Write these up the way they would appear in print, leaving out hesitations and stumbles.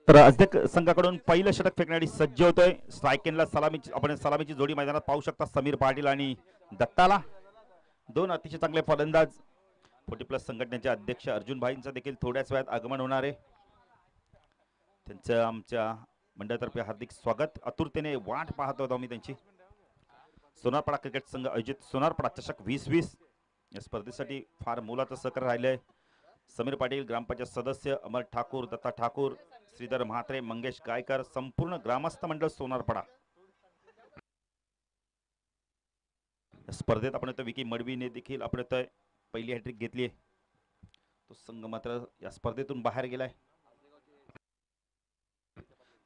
तर अध्यक्ष संघाकडून पहिलं षटक फेकण्यासाठी सज्ज होतोय. स्ट्रायकेनला सलामीची आपण सलामीची जोडी मैदानात पाहू शकता. समीर पाटील आणि दत्ताला दोन अतिशय चांगले फलंदाज. 40+ संघटनेचे अध्यक्ष अर्जुन भाईंचं देखील थोड्याच वेळात आगमन होणार आहे. त्यांचं आमच्या मंडळातर्फे हार्दिक स्वागत. आतुरतेने वाट पाहत होतो आम्ही त्यांची. सोनारपाडा क्रिकेट संघ आयोजित सोनारपाडा चषक 2020 या स्पर्धेसाठी फार मोलाचं सहकार्य राहिलंय. समीर पाटील, ग्रामपंचायत सदस्य अमर ठाकूर, दत्ता ठाकूर, श्रीधर म्हात्रे, मंगेश गायकर, संपूर्ण ग्रामस्थ मंडळ सोनारपाडा. स्पर्धेत आपण विकी मडवीने देखील आपण पहिली हॅट्रिक घेतली आहे. तो संघ मात्र या स्पर्धेतून बाहेर गेलाय.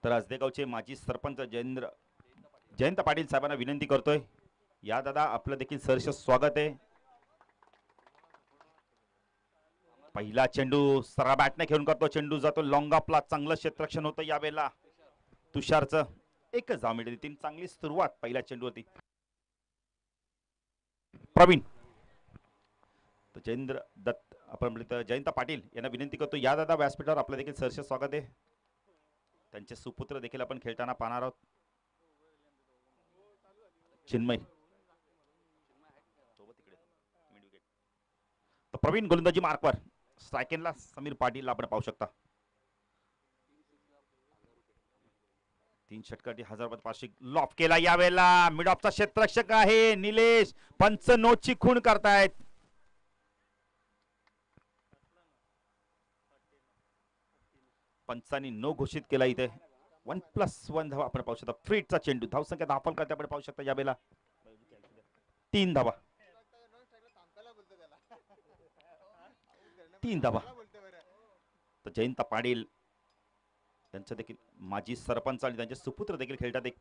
तर आजदेगावचे माजी सरपंच जयंत पाटील साहेबांना विनंती करतोय, या दादा आपलं देखील सहर्ष स्वागत आहे. पहिला चेंडू सरळ बॅटने खेळून करतो. चेंडू जातो लॉंग ऑफला. चांगलं क्षेत्ररक्षण होतं यावेळेला तुषारचं. एकच धाव मिळाली. तीन चांगली सुरुवात पहिल्या चेंडूवरती. प्रवीण जयेंद्र दत्त आपण जयंत पाटील यांना विनंती करतो, या दादा व्यासपीठावर आपलं देखील सहर्ष स्वागत आहे. त्यांचे सुपुत्र देखील आपण खेळताना पाहणार आहोत. चिन्मय तर प्रवीण गोलंदाजी मार्कवर. स्ट्रायकेनला समीर पाटील आपण पाहू शकता. 3 षटकांसाठी 1000 लॉफ केला. यावेळेला मिड ऑफचा क्षेत्ररक्षक आहे निलेश. पंच नोटची खूण करतायत. पंचांनी नो घोषित केला. इथे 1+1 धावा आपण पाहू शकता. फ्रीटचा चेंडू. धावसंख्या दाखल करते आपण पाहू शकता. यावेळेला 3 धावा. 3 धावा. तर जयंत पाटील त्यांचे देखील माजी सरपंच आणि त्यांचे सुपुत्र देखील खेळतात. एक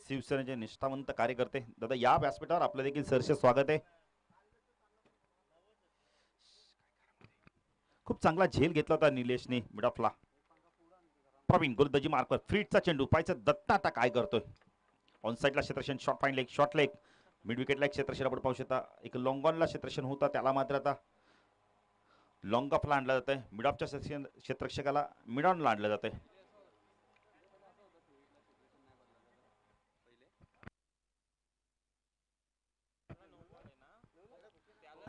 शिवसेनेचे निष्ठावंत कार्यकर्ते. दादा या व्यासपीठावर आपलं देखील सहर्ष स्वागत आहे. खूप चांगला झेल घेतला होता निलेशने मिड ऑफला. प्रवीण गोलंदाजी मार्कवर. फ्रीटचा चेंडू. पाहायचं दत्ता आता काय करतोय. ऑन साइडला क्षेत्ररक्षण. Short fine leg, short leg, mid विकेटला एक क्षेत्ररक्षण आपण पाहू शकता. एक लॉंग ऑनला क्षेत्ररक्षण होता, त्याला मात्र आता लॉंग ऑफला आणलं जातंय. मिड ऑफच्या क्षेत्ररक्षकाला मिड ऑनला आणलं जातंय.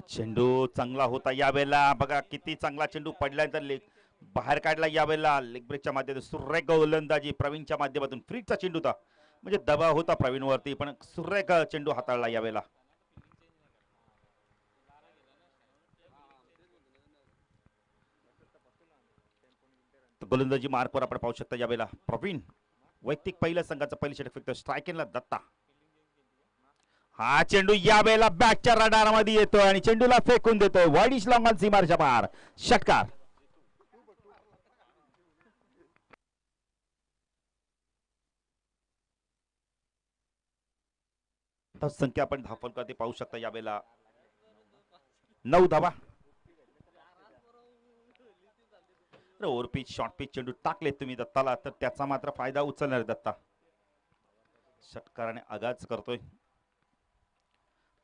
चेंडू चांगला होता यावेळेला. बघा किती चांगला चेंडू पडल्यानंतर लेग बाहेर काढला. यावेळेला लेग ब्रेकच्या माध्यमातून सुरेख गोलंदाजी प्रवीणच्या माध्यमातून. फ्रीटचा चेंडू होता, म्हणजे दबाव होता प्रवीणवरती, पण सुरेख चेंडू हाताळला यावेळेला. गोलंदाजी मार्कवर आपण पाहू शकता. यावेळेला प्रवीण वैयक्तिक पहिल्या संघाचा पहिली षटक फेकतो. स्ट्रायकेनला दत्ता. हा चेंडू यावेळेला बॅकच्या रडारमध्ये येतोय आणि चेंडूला फेकून देतोय. वाईडिश लॉंग ऑन सीमारच्या पार. षटकार. संख्या आपण धावफल करते पाहू शकता. यावेळेला 9 धावा. ओव्हरपिच शॉर्ट पिच चेंडू टाकले तुम्ही दत्ताला, तर त्याचा मात्र फायदा उचलणार दत्ता. षटकाराने आगाज करतोय.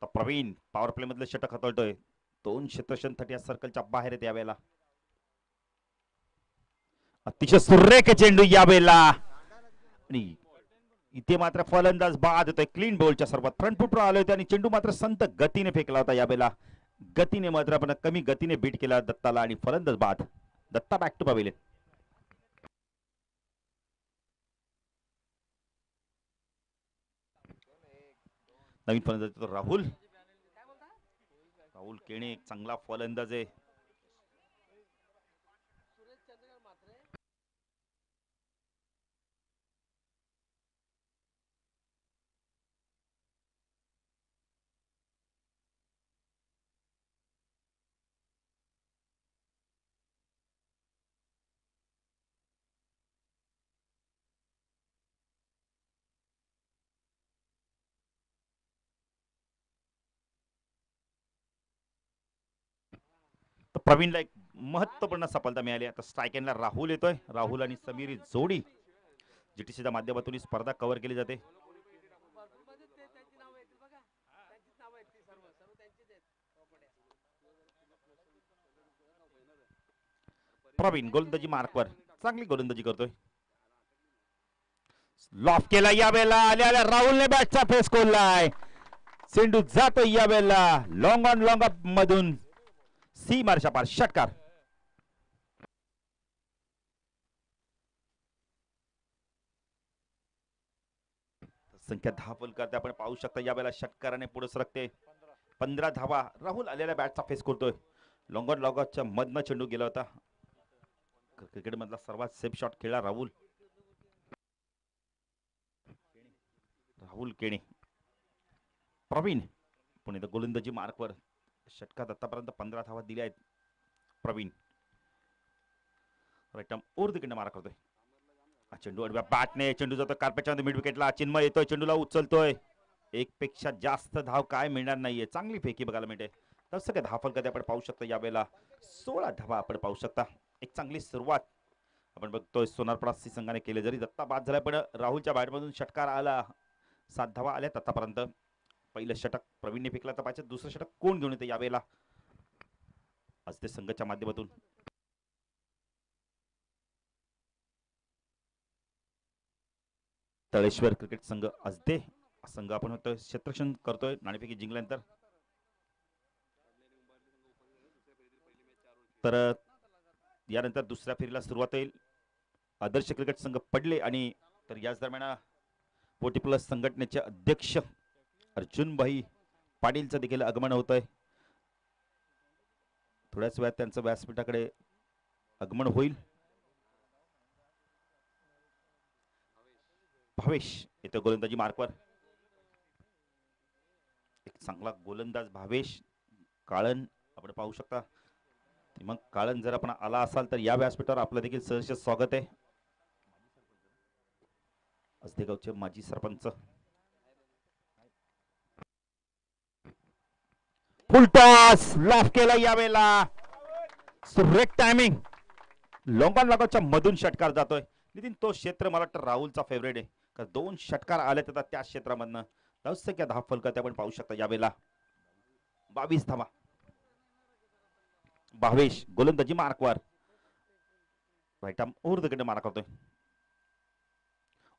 तर प्रवीण पॉवर प्ले मधले षटक हाताळतोय. 2 क्षेत्ररक्षण या सर्कलच्या बाहेर येते यावेळेला. अतिशय सुरेख चेंडू यावेळेला. आणि इथे मात्र फलंदाज बाद होतोय. क्लीन बॉलच्या सर्वात फ्रंट फुटवर आले होते आणि चेंडू मात्र संत गतीने फेकला होता. यावेळेला गतीने मात्र आपण कमी गतीने बीट केला दत्ताला आणि फलंदाज बाद. Datta back to pavilion. नवीन फलंदाज राहुल केणे. एक चांगला फलंदाज आहे. प्रवीणला एक महत्वपूर्ण सफलता मिळाली. आता स्ट्रायकेनला राहुल येतोय. राहुल आणि समीर जोडी जीटीसीच्या माध्यमातून ही स्पर्धा कव्हर केली जाते. प्रवीण गोलंदाजी मार्कवर. चांगली गोलंदाजी करतोय. लॉफ केला यावेळेला आल्या राहुलने बॅटचा फेस खोललाय. चेंडू जातो यावेळेला लॉंग ऑन लॉंग अप मधून सी मार्शा पार षटकार. संख्या 10 फुल करते आपण पाहू शकता यावेळेला षटकाराने पुढे सरकते. 15 धावा. राहुल आलेल्या बॅटचा फेस करतोय. लॉंग ऑन लॉंग अपच्या मधनं चेंडू गेला होता. क्रिकेट मधला सर्वात सेफ शॉट खेळला राहुल केणे. प्रवीण पुणे गोलंदाजी मार्कवर षटकात आतापर्यंत 15 धावा दिल्या आहेत. Praveen right arm over the wicket मारा करतोय. चेंडू अडव्या बॅटने चेंडू जातो कार्पेटच्या मिड विकेटला. चिन्मय येतोय चेंडूला उचलतोय. एक पेक्षा जास्त धाव काय मिळणार नाहीये. चांगली फेकी बघायला मिळते. तसं काय धाव फलकात आपण पाहू शकतो यावेळेला 16 धावा आपण पाहू शकता. एक चांगली सुरुवात आपण बघतोय सोनारपडा सी संघाने केले. जरी दत्ता बाद झाला पण राहुलच्या बॅटमधून षटकार आला. 7 धावा आल्यात आतापर्यंत. पहिलं षटक प्रवीणने फेकला तर पाहिजे. दुसरं षटक कोण घेऊन येते यावेळेला आज ते संघाच्या माध्यमातून. तळेश्वर क्रिकेट संघ असते संघ आपण होतोय क्षेत्ररक्षण करतोय नाणेफेकी जिंकल्यानंतर. तर यानंतर दुसऱ्या फेरीला सुरुवात होईल. आदर्श क्रिकेट संघ पडले आणि तर याच दरम्यान पोटी प्लस संघटनेचे अध्यक्ष अर्जुनभाई पाटीलचं देखील आगमन होत आहे. थोड्याच वेळात त्यांचं व्यासपीठाकडे आगमन होईल. भावेश येतो गोलंदाजी मार्कवर. एक चांगला गोलंदाज भावेश काळन आपण पाहू शकता. मग काळन जर आपण आला असाल तर या व्यासपीठावर आपलं देखील सहर्ष स्वागत आहे. असदेगावचे माजी सरपंच. फुल टॉस लॉफ केला यावेळेला. सुरेख टायमिंग. लॉंगॉन लगावच्या मधून षटकार जातोय. नितीन तो क्षेत्र मला वाटतं राहुलचा फेवरेट आहे. कारण 2 षटकार आले तर त्या क्षेत्रामधनं संख्या 10 फलकात आपण पाहू शकता यावेळेला 22 धावा. भावेश गोलंदाजी मार्कवर. Right arm over the wicket मारा करतोय.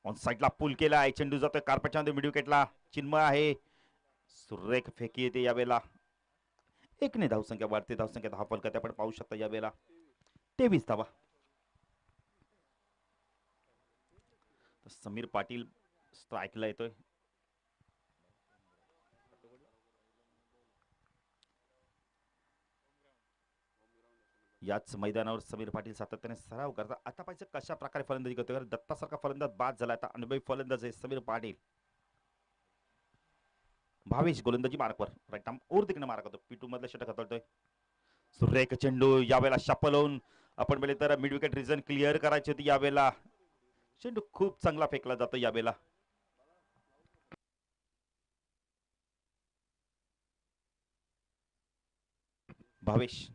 ऑन साइडला पुल केलाय. चेंडू जातोय कार्पेटच्या मिड विकेटला. चिन्मय आहे. सुरेख फेकी येते यावेळेला. एकने धावसंख्या वाढते. धावसंख्या 10 फलकात आपण पाहू शकता यावेळेला 23 धावा. समीर पाटील स्ट्राईकला येतोय. याच मैदानावर समीर पाटील सातत्याने सराव करतात. आता पाहिजे कशा प्रकारे फलंदाजी करतोय. दत्तासारखा फलंदाज बाद झाला. आता अनुभवी फलंदाज आहे समीर पाटील. भावेश गोलंदाजी मार्कवर. Right arm over the wicket मारा करतो. P2 मधलं षटक हाताळतोय. सुरेख चेंडू यावेळेला शापलवून आपण पहिले तर मिड विकेट रिजन क्लिअर करायची होती. यावेळेला चेंडू खूप चांगला फेकला जातो यावेळेला. भावेश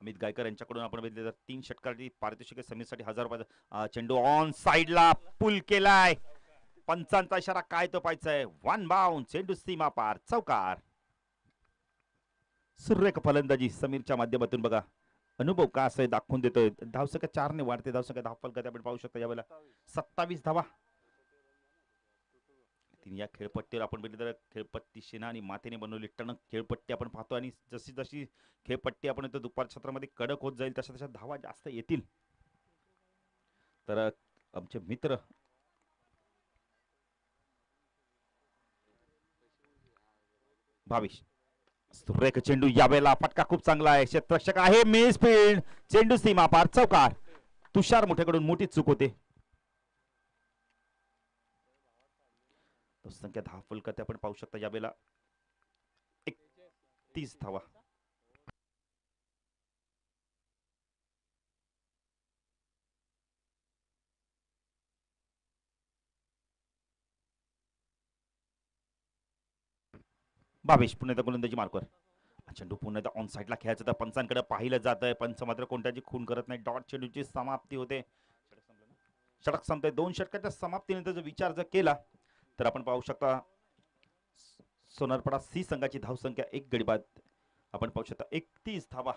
अमित गायकर यांच्याकडून आपण बघितले तर 3 षटकाची पारितोषिक समीरसाठी 1000 रुपये. चेंडू ऑन साइडला पुल केलाय. पंचांचा इशारा काय तो पाहायचाय. 1 बाउंड. चेंडू सीमा पार चौकार. सुरेख फलंदाजी समीरच्या माध्यमातून बघा. अनुभव का असं दाखवून देतोय. धावसंख्या 4 ने वाढते. धावसंख्या 10 फलकात आपण पाहू शकता यावेळेला 27 धावा. या खेळपट्टीवर आपण बघितलं तर खेळपट्टी शेना आणि मातेने बनवली टणक खेळपट्टी आपण पाहतो. आणि जशी जशी खेळपट्टी आपण इथं दुपार क्षेत्रामध्ये कडक होत जाईल तशा तशा धावा जास्त येतील. तर आमचे मित्र भावेश सुरेख चेंडू यावेळेला फटका खूप चांगला आहे. क्षेत्ररक्षक आहे. Miss field. चेंडू सीमा पार चौकार. तुषार मोठेकडून मोठी चूक होते. संख्या 10 फलकात आपण पाहू शकता यावेळेला 31 धावा. भावेश पुन्हा गोलंदाजी मार्कवर. चेंडू पुन्हा ऑन साइडला खेळायचं तर पंचांकडे पाहिलं जात आहे. पंच मात्र कोणत्याची खून करत नाही. डॉट चेंडूची समाप्ती होते. षटक संपते. 2 षटकाच्या समाप्तीनंतर जर विचार जर केला तर आपण पाहू शकता सोनारपडा सी संघाची धावसंख्या 1 गडी बाद आपण पाहू शकता 31 धावा.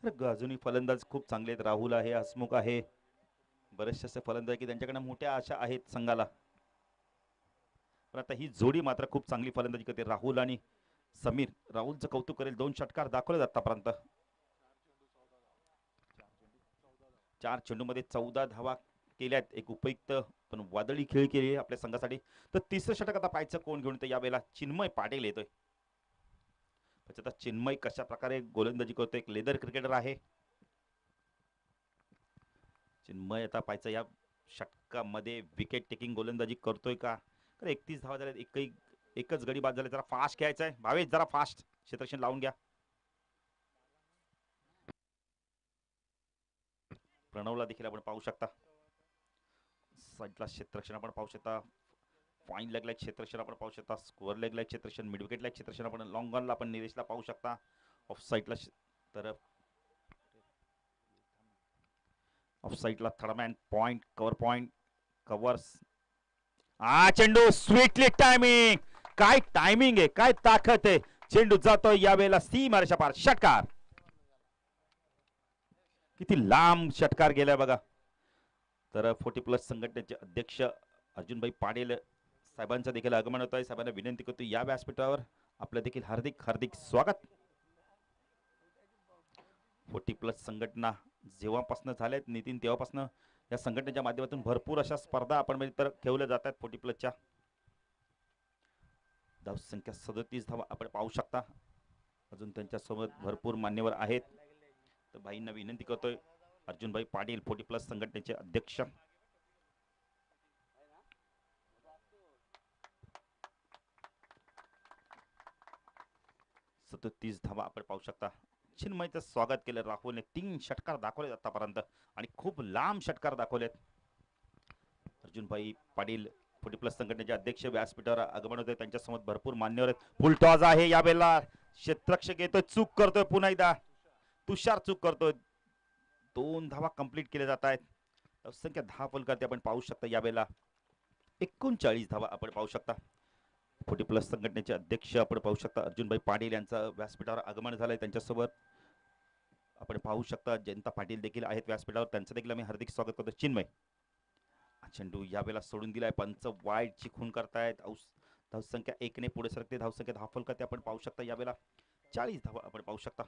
अजूनही फलंदाज खूप चांगले आहेत. राहुल आहे, हसमुख आहे, बरेचसे असे फलंदाज की त्यांच्याकडे मोठ्या आशा आहेत संघाला. पण आता ही जोडी मात्र खूप चांगली फलंदाजी करते. राहुल आणि समीर. राहुलचं कौतुक करेल, 2 षटकार दाखवले आतापर्यंत. 4 चेंडूमध्ये 14 धावा केल्यात. एक उपयुक्त पण वादळी खेळ केली आपल्या संघासाठी. तर तिसरं षटक आता पाहायचं कोण घेऊन येतं यावेळेला. चिन्मय पाटील येतोय. आता चिन्मय कशा प्रकारे गोलंदाजी करतोय. एक लेदर क्रिकेटर आहे चिन्मय. आता पाहायचं या षटकामध्ये विकेट टेकिंग गोलंदाजी करतोय का. 31 धावा झाल्या, एकच गडी बाद झाले. जरा फास्ट खेळायचं आहे भावेश, जरा फास्ट क्षेत्ररक्षण लावून घ्या. प्रणवला देखील आपण पाहू शकता. साईडला क्षेत्ररक्षण आपण पाहू शकता. फाईन लेगला क्षेत्ररक्षण आपण पाहू शकता. स्कोअर लेगला क्षेत्ररक्षण, मिड विकेटला क्षेत्ररक्षण आपण लॉंग ऑनला आपण निरेशला पाहू शकता. ऑफ साईडला तर ऑफ साईडला third man point, cover point, covers. चेंडू स्वीटली टायमिंग. काय टायमिंग आहे, काय ताकद आहे. चेंडू जातोय यावेळेला सीमारेषा पार. षटकार. किती लांब षटकार गेलाय बघा. तर 40+ संघटनेचे अध्यक्ष अर्जुनभाई पाटील साहेबांचं देखील आगमन होत आहे. साहेबांना विनंती करतो या व्यासपीठावर आपलं देखील हार्दिक हार्दिक स्वागत. 40+ संघटना जेव्हापासून झाल्यात नितीन, तेव्हापासून या संघटनेच्या माध्यमातून भरपूर अशा स्पर्धा आपण तर ठेवल्या जातात. 40+च्या धावसंख्या 37 धावा आपण पाहू शकता. अजून त्यांच्यासोबत भरपूर मान्यवर आहेत. तर भाईंना विनंती करतोय, अर्जुनभाई पाटील 40+ संघटनेचे अध्यक्ष. तीस धावा आपण पाहू शकता. चिन्मयचं स्वागत केलं. राहुलने 3 षटकार दाखवले आतापर्यंत आणि खूप लांब षटकार दाखवलेत. अर्जुनभाई पाटील 40+ संघटनेचे अध्यक्ष व्यासपीठावर आगमन होते. त्यांच्यासमोर भरपूर मान्यवर आहेत. फुलटॉस आहे यावेळेला. क्षेत्ररक्षक येतोय, चूक करतोय पुन्हा एकदा. तुषार चूक करतोय. 2 धावा कंप्लीट केल्या जात आहेत. संख्या 10 फलकार्ते आपण पाहू शकता यावेळेला. 39 धावा आपण पाहू शकता. 40+ संघटनेचे अध्यक्ष आपण पाहू शकता अर्जुनभाई पाटील यांचं व्यासपीठावर आगमन झालंय. त्यांच्यासोबत आपण पाहू शकता जयंता पाटील देखील आहेत व्यासपीठावर. त्यांचं देखील आम्ही हार्दिक स्वागत करतो. चिन्मय चेंडू यावेळेला सोडून दिलाय. पंच वाईड ची खून करतायत. धावसंख्या 1 ने पुढे सरकते. धावसंख्या 10 फलकार्ते आपण पाहू शकता यावेळेला. 40 धावा आपण पाहू शकता.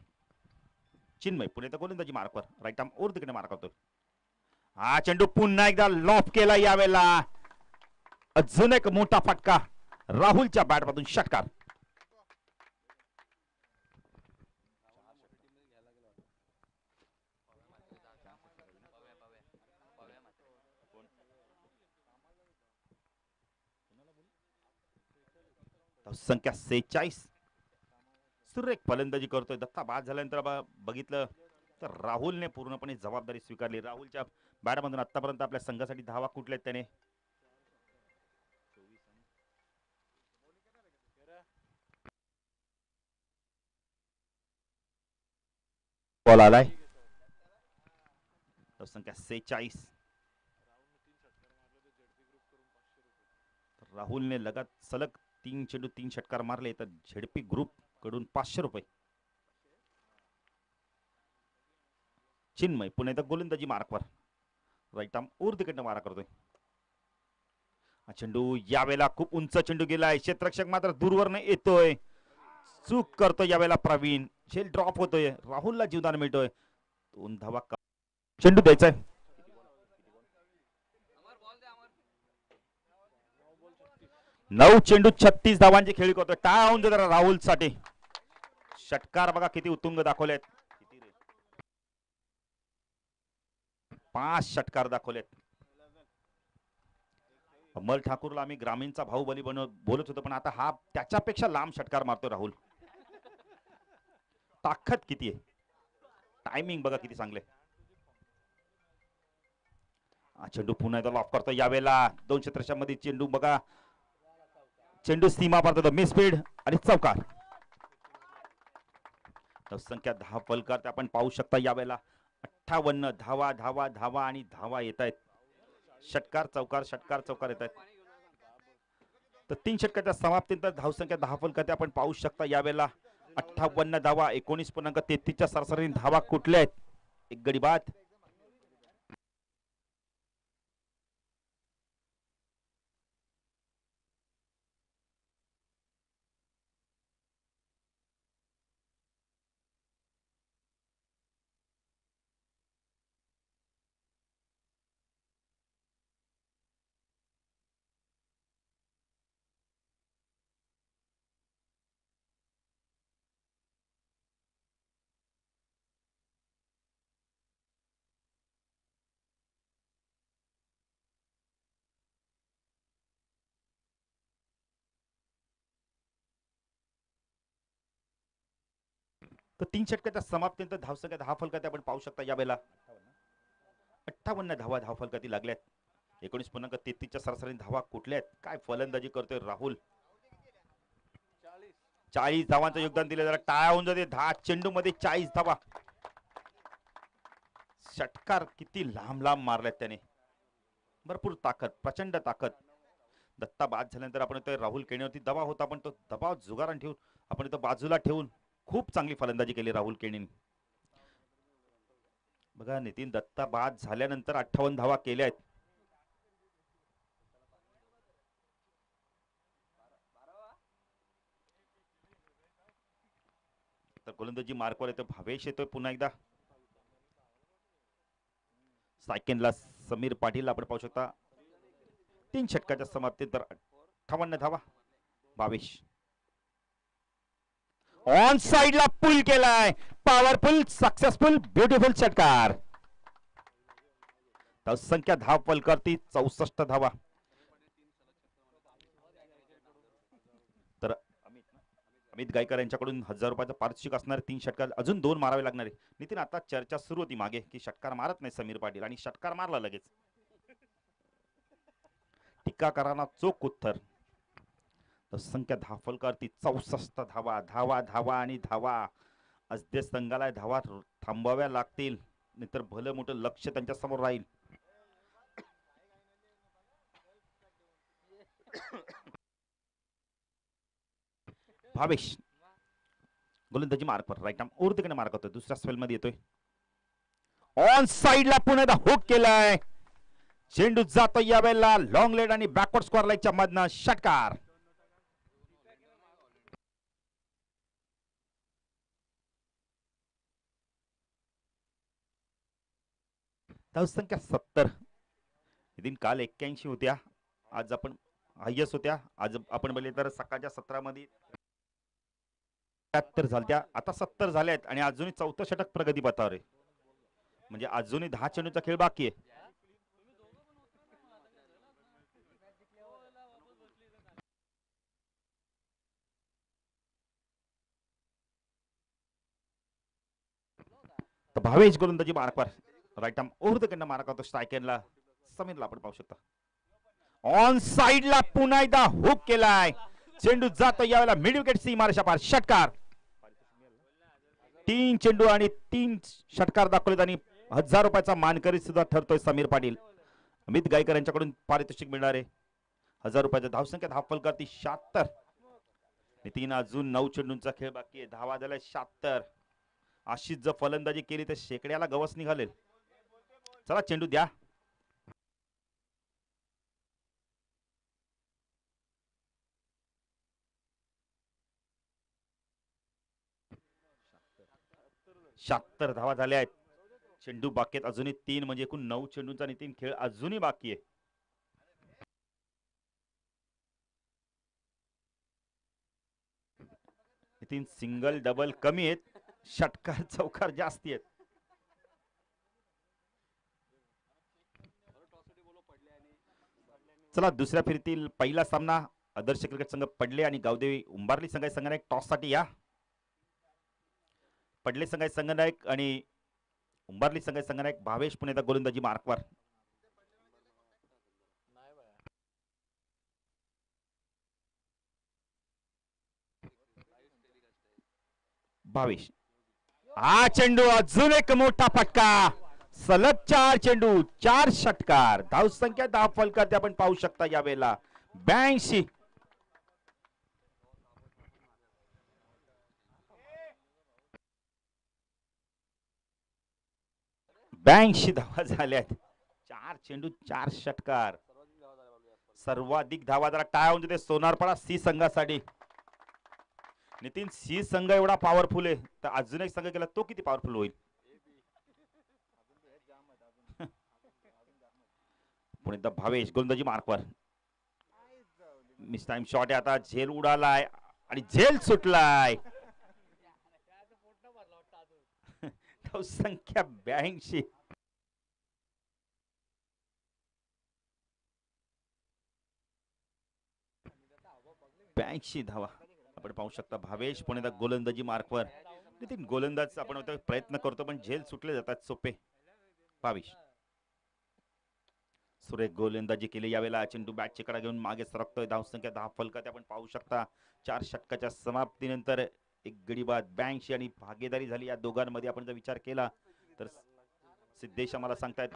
चिन्मय पुणे तर गोलंदाजी मार्कवर राईट आर्म ओर तिकडे मार्क करतोय. चेंडू पुन्हा एकदा लॉफ केला यावेळेला. अजून एक मोठा फटका राहुलच्या बॅटमधून. षटकार. संख्या 46. सुरेख फलंदाजी करतोय. दत्ता बाद झाल्यानंतर बघितलं तर राहुलने पूर्णपणे जबाबदारी स्वीकारली. राहुलच्या बॅटमधून आतापर्यंत आपल्या संघासाठी धावा कुठल्यात त्याने. बॉल आलाय. संख्या 46. राहुलने सलग 3 चेंडू 3 षटकार मारले. तर झेडपी ग्रुप कडून 500 रुपये. चिन्मय पुणे तर गोलंदाजी मार्कवर राईट आर्म ओर तिकडनं मारा करतोय. चेंडू यावेळेला खूप उंच चेंडू गेलाय. क्षेत्ररक्षक मात्र दूरवरनं येतोय. चूक करतोय यावेळेला प्रवीण. झेल ड्रॉप होतोय. राहुलला जीवदान मिळतोय. 2 धावा. चेंडू द्यायचाय. 9 चेंडू 36 धावांची खेळी करतोय. टाळा होऊन जरा राहुल साठी. षटकार बघा किती उत्तुंग दाखवलेत. 5 षटकार दाखवलेत. अमल ठाकूरला आम्ही ग्रामीणचा भाऊबली बोलत होतो, पण आता हा त्याच्यापेक्षा लांब षटकार मारतो राहुल. ताकद किती आहे. टायमिंग बघा किती चांगले. चेंडू पुन्हा एकदा लॉफ करतो यावेळेला. 2 क्षेत्ररक्षकांमध्ये चेंडू बघा. चेंडू सीमा पार मिस स्पीड आणि चौकार. संख्या 10 फलकार्ते आपण पाहू शकता यावेळेला. 58 धावा धावा धावा आणि धावा येत आहेत. षटकार चौकार षटकार चौकार येत आहेत. तर 3 षटकाच्या समाप्तीनंतर धावसंख्या 10 फलकार्ते आपण पाहू शकता यावेळेला. 58 धावा 19.33च्या सरासरी धावा कुठल्या आहेत? एक गडी बाद. तर 3 षटकाच्या समाप्तीनंतर धावसंख्या 10 फलकात आपण पाहू शकता. यावेळेला 58 धावा धावफलकाती लागल्यात. 19.33च्या सरासरी धावा कुठल्या आहेत? काय फलंदाजी करतोय राहुल. 40 धावांचं योगदान दिलं. जरा टाळ्या होऊन जाते. 10 चेंडू मध्ये 40 धावा. षटकार किती लांब लांब मारल्यात त्याने. भरपूर ताकद, प्रचंड ताकद. दत्ता बाद झाल्यानंतर आपण इथे राहुल केणीवरती दबाव होता, पण तो दबाव जुगारान ठेवून आपण इथं बाजूला ठेवून खूप चांगली फलंदाजी केली राहुल केणीने. बघा, नितीन दत्ता बाद झाल्यानंतर 58 धावा केल्या आहेत. तर गोलंदाजी मार्कवर येतो भावेश, येतोय पुन्हा एकदा. सायकेनला समीर पाटील आपण पाहू शकता. 3 षटकाच्या समाप्तीनंतर 58 धावा. भावेश ऑन साइडला पुल केलाय. पॉवरफुल, सक्सेसफुल, ब्युटिफुल षटकार. संख्या धाव फलकावरती 64 धावा. तर अमित गायकर यांच्याकडून 1000 रुपयाचं पारितोषिक असणार. 3 षटकार अजून 2 मारावे लागणार आहे. नितीन, आता चर्चा सुरू होती मागे की षटकार मारत नाही समीर पाटील, आणि षटकार मारला लगेच. टीकाकारांना चोख उत्तर. संख्या धाव फलकावरती 64 धावा. धावा धावा आणि धावा. आज संघाला धावा थांबवाव्या लागतील, नाहीतर भलं मोठं लक्ष त्यांच्या समोर राहील. भावेश गोलंदाजी मार्कवर राईट आर्म उर्दकडे मार्क होतोय. दुसऱ्या स्पेल मध्ये येतोय. ऑन साइडला पुन्हा हुक केलाय. चेंडू जातो यावेळेला लॉंग लेड आणि बॅकवर्ड स्क्वेअर लाईनच्या मधनं. षटकार. धावसंख्या 70. नितीन, काल 81 होत्या, आज आपण हायस होत्या. आज आपण बघितले तर सकाळच्या 17 मध्ये 73 झाल्या, आता 70 झाल्यात. आणि अजूनही 4थं षटक प्रगती पथावर आहे. म्हणजे अजूनही 10 चेंडूचा खेळ बाकी आहे. तर भावेश गोलंदाजी मार्कवर राईट आर्म ओव्हर द कडनं मार्क होतो. स्ट्रायकरला समीरला आपण पाहू शकता. ऑन साइडला पुन्हा एकदा हुक केलाय. चेंडू जातो यावेळेला मिड विकेट सीमारेषा पार. षटकार. 3 चेंडू आणि 3 षटकार दाखवलेत आणि 1000 रुपयाचा मानकरी सुद्धा ठरतोय समीर पाटील. अमित गायकर यांच्याकडून पारितोषिक मिळणार आहे 1000 रुपयाचा. धावसंख्या धाव फलकावरती 76. नितीन, अजून 9 चेंडूंचा खेळ बाकी आहे. धावा झाल्या 76. अशीच जर फलंदाजी केली तर शेकड्याला गवस निघालेल. चला चेंडू द्या. शहात्तर धावा झाल्या आहेत. चेंडू बाकी आहेत अजूनही 3, म्हणजे एकूण 9 चेंडूंचा नितीन खेळ अजूनही बाकी आहे. नितीन, सिंगल डबल कमी आहेत, षटकार चौकार जास्ती आहेत. चला दुसऱ्या फेरीतील पहिला सामना आदर्श क्रिकेट संघ पडले आणि गावदेवी उंबारली संघ संघनायक टॉस साठी या. पडले संघ संघनायक आणि उंबारली संघ संघनायक. भावेश पुन्हा गोलंदाजी मार्कवर. भावेश, हा चेंडू अजून एक मोठा फटका. सलग 4 चेंडू 4 षटकार. धावसंख्या 10 फलकात आपण पाहू शकता यावेळेला 82. 82 धावा झाल्यात. 4 चेंडू 4 षटकार. सर्वाधिक धावा जरा टाळ्या होऊन देते सोनारपाडा सी संघासाठी. नितीन, सी संघ एवढा पॉवरफुल आहे तर अजून एक संघ केला तो किती पॉवरफुल होईल. पुणे द भावेश गोलंदाजी मार्कवर. मिस टाइम शॉट आहे आता. झेल उडालाय आणि झेल सुटलाय. संख्या 82. 82 धावा आपण पाहू शकता. भावेश पुणे गोलंदाजी मार्कवर. नितीन, गोलंदाज आपण प्रयत्न करतो पण झेल सुटले जातात सोपे. भावेश सुरेख गोलंदाजी केली यावेळेला. चेंडू बॅटची कडा घेऊन मागे सरकतोय. धावसंख्या 10 फलकात आपण पाहू शकता. 4 षटकाच्या समाप्तीनंतर एक गडी बाद. 82 आणि भागीदारी झाली या दोघांमध्ये. आपण जर विचार केला तर सिद्धेश आम्हाला सांगतायत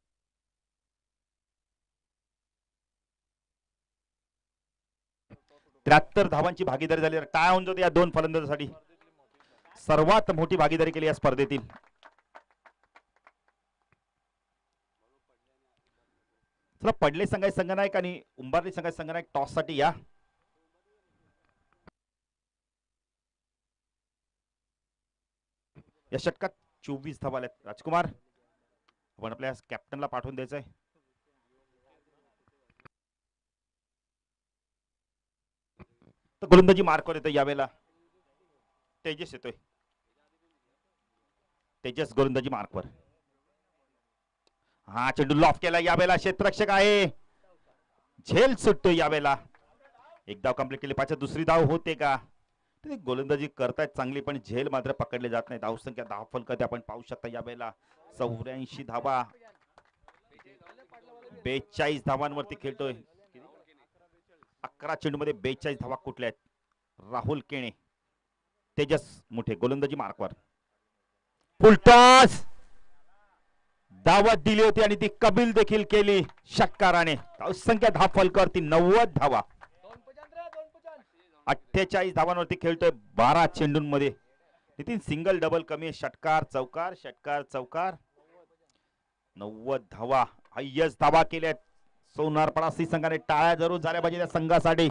73 धावांची भागीदारी झाली. टाळ्या होऊन जाते या दोन फलंदाजांसाठी. सर्वात मोठी भागीदारी केली या स्पर्धेतील. चला, पडले संघाचे संघनायक आणि उंबारली संघाचे संघनायक टॉस साठी या. या षटकात 24 धावा आल्यात. राजकुमार, आपण आपल्या कॅप्टनला पाठवून द्यायचंय. तर गोलंदाजी मार्कवर येतोय यावेळेला. तेजस येतोय. तेजस गोलंदाजी मार्कवर. हा चेंडू लॉफ केला यावेळेला. क्षेत्ररक्षक आहे. झेल सुटतोय यावेळेला. एक धाव कंप्लीट केली. पाच दुसरी धाव होते का. गोलंदाजी करतायत चांगली पण झेल मात्र पकडले जात नाही. धावसंख्या 10 फलकात आपण पाहू शकता यावेळेला. 84 धावा. 42 धावांवरती खेळतोय. 11 चेंडू मध्ये 42 धावा कुठल्या आहेत. राहुल केणे. तेजस मोठे गोलंदाजी मार्कवर. फुल टॉस. धावा दिली होती आणि ती कबील देखील केली षटकाराने. धावसंख्या 10 फलकावरती 90 धावा. 48 धावांवरती खेळतोय 12 चेंडूंमध्ये. नितीन, सिंगल डबल कमी आहे. षटकार चौकार षटकार चौकार. 90 धावा. हायस्ट धावा केल्यात. सोनारपाडा सी संघाने. टाळ्या जरूर झाल्या पाहिजे त्या संघासाठी.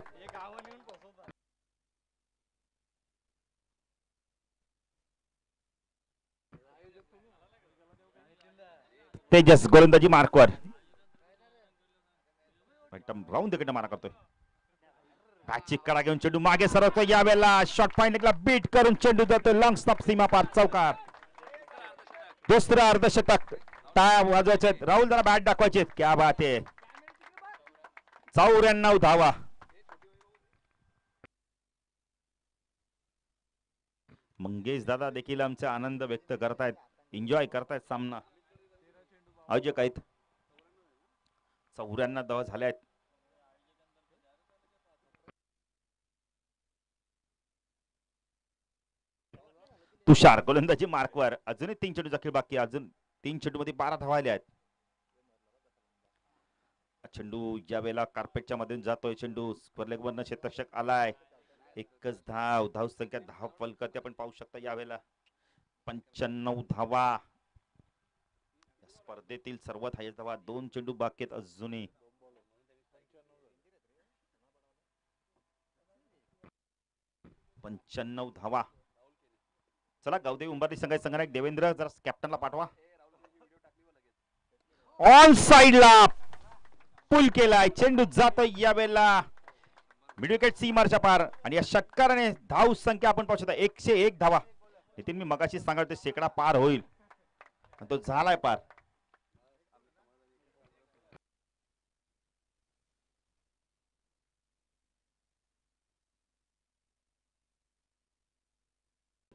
तेजस गोलंदाजी मार्कवर. राऊंड तिकडे मारा करतोय. बॅटची कडा घेऊन चेंडू मागे सरकतोय यावेळेला. शॉट पॉइंटला बीट करून चेंडू जातोय लॉंग स्टॉप सीमा पार. चौकार. दुसरं अर्धशतक. टाळ्या वाजवायचे. राहुल जरा बॅट दाखवायचे. क्या बात आहे. 94 धावा. मंगेश दादा देखील आमचा आनंद व्यक्त करतायत. एन्जॉय करतायत सामना. आयोजक आहेत. 94 धावा झाल्या आहेत. तुषार गोलंदाजी मार्कवर. अजूनही 3 चेंडू जखील बाकी. अजून 3 चेंडू मध्ये 12 धावा आल्या आहेत. चेंडू ज्या वेळेला कार्पेटच्या मधून जातोय. चेंडू स्क्वेअर वरनं क्षेत्ररक्षक आलाय. एकच धाव. धाव संख्या 10 फलकात आपण पाहू शकता यावेळेला. 95 धावा. स्पर्धेतील सर्वात हायस्ट धावा. 2 चेंडू बाकी आहेत अजूनही. पंच्याण्णव धावा. चला, गावदेवी उंबरली संघाचे संघनायक देवेंद्र जरा कॅप्टनला पाठवा. ऑन साइडला पुल केलाय. चेंडू जातोय यावेळेला मिड विकेट सीमारच्या पार. आणि या षटकाराने धाव संख्या आपण पाहू शकता 101 धावा. नितीन, मी मगाशी सांगितले शेकडा पार होईल. तो झालाय पार.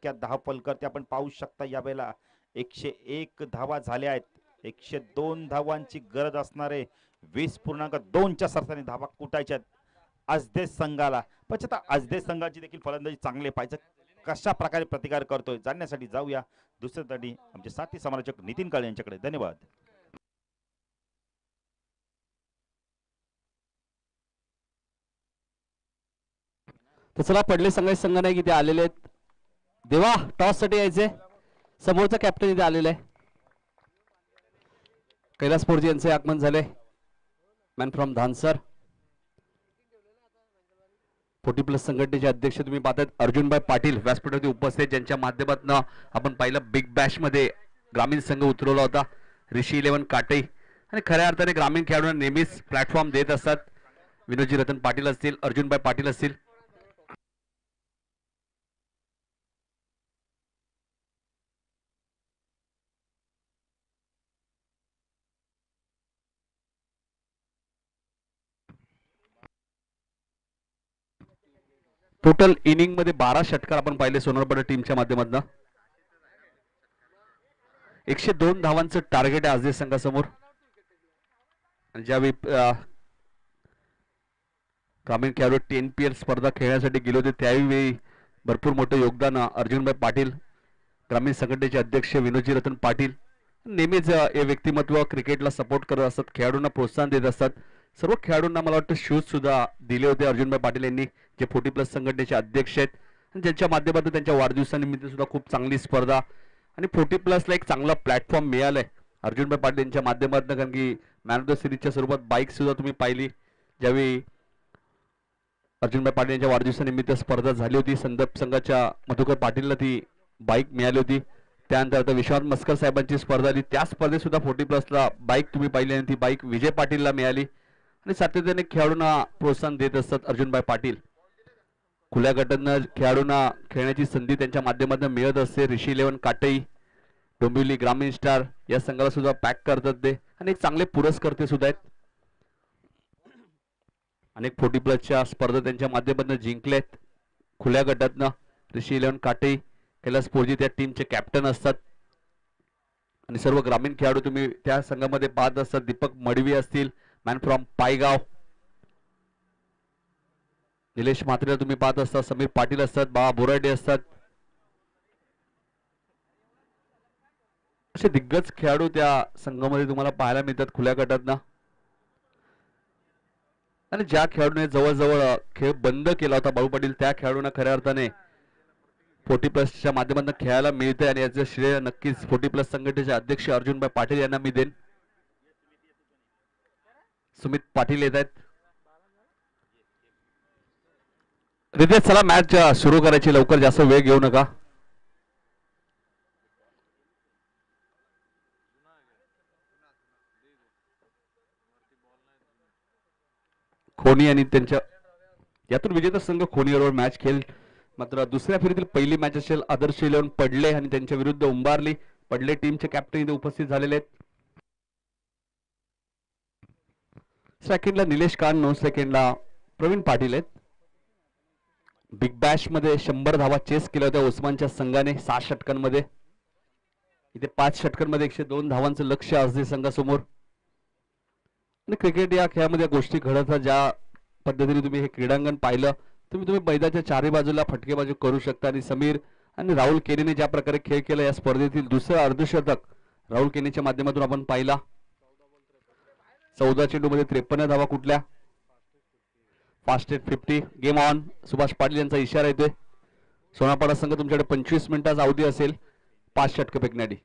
त्या 10 फलकावरती आपण पाहू शकता यावेळेला 101 धावा झाल्या आहेत. 102 धावांची गरज असणारे 20.2च्या सरसाने धावा कुटायच्या अजदेश संघाला. पण आता अजदेश संघाची देखील फलंदाजी चांगले पाहिजे. कशा प्रकारे प्रतिकार करतोय जाणण्यासाठी जाऊया दुसऱ्यासाठी आमचे साथी समालोचक नितीन काळे यांच्याकडे. धन्यवाद. चला, पडले संघाचे संघनायक इथे आलेले आहेत. देवा, टॉस साठी यायचे. समोरचा कॅप्टन इथे आलेला आहे. कैलास पोरजी यांचे आगमन झाले. Man from धानसर. 40+ संघटनेचे अध्यक्ष तुम्ही पाहतात अर्जुनभाई पाटील व्यासपीठावरती उपस्थित, ज्यांच्या माध्यमातून आपण पाहिलं बिग बॅश मध्ये ग्रामीण संघ उतरवला होता. ऋषी 11 काटे आणि खऱ्या अर्थाने ग्रामीण खेळाडूंना नेहमीच प्लॅटफॉर्म देत असतात. विनोदजी रतन पाटील असतील, अर्जुनभाई पाटील असतील. टोटल इनिंग मध्ये 12 षटकार आपण पाहिले सोनारपडा टीमच्या माध्यमातून. 102 धावांचं टार्गेट आहे आजच्या संघासमोर. ज्यावेळी ग्रामीण खेळाडू 10PL स्पर्धा खेळण्यासाठी गेले होते त्यावेळी भरपूर मोठं योगदान अर्जुनभाई पाटील, ग्रामीण संघटनेचे अध्यक्ष विनोदजी रतन पाटील नेहमीच हे व्यक्तिमत्व क्रिकेटला सपोर्ट करत असतात, खेळाडूंना प्रोत्साहन देत असतात. सर्व खेळाडूंना मला वाटतं शूज सुद्धा दिले होते अर्जुनभाई पाटील यांनी, जे 40+ संघटनेचे अध्यक्ष आहेत आणि ज्यांच्या माध्यमातून त्यांच्या वाढदिवसानिमित्त सुद्धा खूप चांगली स्पर्धा आणि 40+ला एक चांगला प्लॅटफॉर्म मिळालाय अर्जुनभाई पाटील यांच्या माध्यमातून. कारण की मॅन ऑफ द सिरीजच्या स्वरूपात बाईक सुद्धा तुम्ही पाहिली, ज्यावेळी अर्जुनभाई पाटील यांच्या वाढदिवसानिमित्त स्पर्धा झाली होती. संदर्भ संघाच्या मधुकर पाटीलला ती बाईक मिळाली होती. त्यानंतर आता विश्वनाथ मस्कर साहेबांची स्पर्धा आली, त्या स्पर्धेत सुद्धा 40+ला बाईक तुम्ही पाहिली आणि ती बाईक विजय पाटीलला मिळाली. आणि सातत्याने खेळाडूंना प्रोत्साहन देत असतात अर्जुनभाई पाटील. खुल्या गटांना खेळाडूंना खेळण्याची संधी त्यांच्या माध्यमातून मिळत असते. ऋषी 11 काटई, डोंबिवली ग्रामीण स्टार या संघाला सुद्धा पॅक करतात ते आणि एक चांगले पुरस्कर्ते सुद्धा आहेत. अनेक 40+च्या स्पर्धा त्यांच्या माध्यमातून जिंकल्यात. खुल्या गटातनं ऋषी 11 काटई, कैलास पोरजी त्या टीमचे कॅप्टन असतात आणि सर्व ग्रामीण खेळाडू तुम्ही त्या संघामध्ये पाहत असतात. दीपक मडवी असतील, मॅन फ्रॉम पायगाव, निलेश म्हात्रेला तुम्ही पाहत असतात, समीर पाटील असतात, बाबा बोराडे असतात. असे दिग्गज खेळाडू त्या संघामध्ये तुम्हाला पाहायला मिळतात खुल्या गटातनं. आणि ज्या खेळाडूने जवळजवळ खेळ बंद केला होता बाळू पाटील, त्या खेळाडूंना खऱ्या अर्थाने 40+च्या माध्यमातून खेळायला मिळते आणि याचं श्रेय नक्कीच 40+ संघटनेचे अध्यक्ष अर्जुनभाई पाटील यांना मी देईन. सुमित पाटील येत आहेत. रितेश चला मॅच सुरू करायची, लवकर जास्त वेळ घेऊ नका. खोनी आणि त्यांच्या यातून विजेता संघ खोनीवर मॅच खेळ. मात्र दुसऱ्या फेरीतील पहिली मॅच असेल आदर्श 11 पडले आणि त्यांच्या विरुद्ध उंबारली. पडले टीमचे कॅप्टन इथे उपस्थित झालेले आहेत. सेकंडला निलेश कान, 9 सेकंडला प्रवीण पाटील आहेत. बिग बॅश मध्ये 100 धावा चेस केल्या होत्या ओस्मानच्या संघाने 6 षटकांमध्ये. इथे 5 षटकांमध्ये 102 धावांचं लक्ष असते संघासमोर. आणि क्रिकेट या खेळामध्ये गोष्टी घडतात. ज्या पद्धतीने तुम्ही हे क्रीडांगण पाहिलं, तुम्ही मैदानाच्या चारही बाजूला फटकेबाजी करू शकता. आणि समीर आणि राहुल केनीने ज्या प्रकारे खेळ केला या स्पर्धेतील दुसरं अर्धशतक राहुल केनीच्या माध्यमातून आपण पाहिला. 14 चेंडूमध्ये 53 धावा कुठल्या. Fastest 50. Game on. Subhash Patil यांचा इशारा येतोय. सोनापाडा संघ तुमच्याकडे 25 मिनिटाचा अवधी असेल 5 षटक फेकण्यासाठी.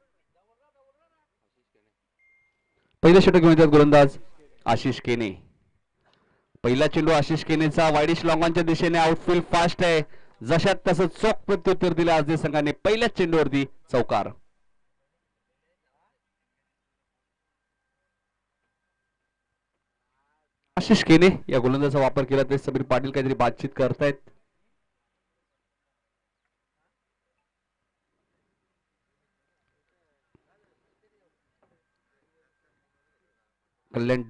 पहिले षटक घेऊन येतात गोलंदाज आशिष केने. पहिला चेंडू आशिष केनेचा वाईडिश लॉंगॉनच्या दिशेने. आउटफील्ड फास्ट आहे. जशात तसं चोख प्रत्युत्तर दिलं आज संघाने. पहिल्याच चेंडूवरती चौकार. आशिष केने या गोलंदाजाचा वापर केला. ते समीर पाटील काहीतरी बातचीत करतायत. कल्याण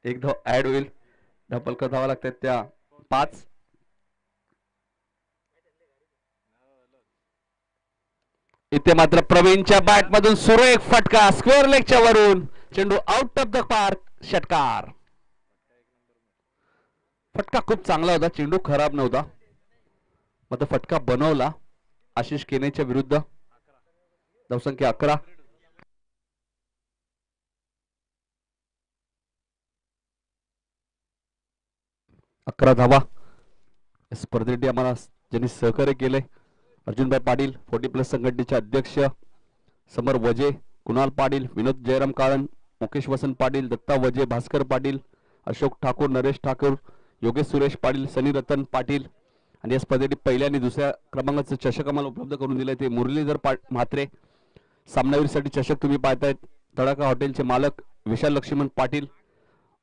एक धाव ऍड होईल. ढपलकर धावा लागतात त्या 5. इथे मात्र प्रवीणच्या बॅट मधून सुरू एक फटका स्क्वेअर लेगच्या वरून. चेंडू आउट ऑफ द पार्क. षटकार. फटका खूप चांगला होता, चेंडू खराब नव्हता, मात्र फटका बनवला आशिष केनेच्या विरुद्ध. धावसंख्या 11. धावा स्पर्धेसाठी आम्हाला ज्यांनी सहकार्य केले अर्जुनभाई पाटील 40+ संघटनेचे अध्यक्ष, समर वजे, कुणाल पाटील, विनोद जयराम काळन, मुकेश वसंत पाटील, दत्ता वजे, भास्कर पाटील, अशोक ठाकूर, नरेश ठाकूर, योगेश सुरेश पाटील, सनी रतन पाटील. आणि या स्पर्धेत पहिल्या आणि दुसऱ्या क्रमांकाचं चषक आम्हाला उपलब्ध करून दिले ते मुरलीधर म्हात्रे. सामनावीरसाठी चषक तुम्ही पाहतायत तडाखा हॉटेलचे मालक विशाल लक्ष्मण पाटील.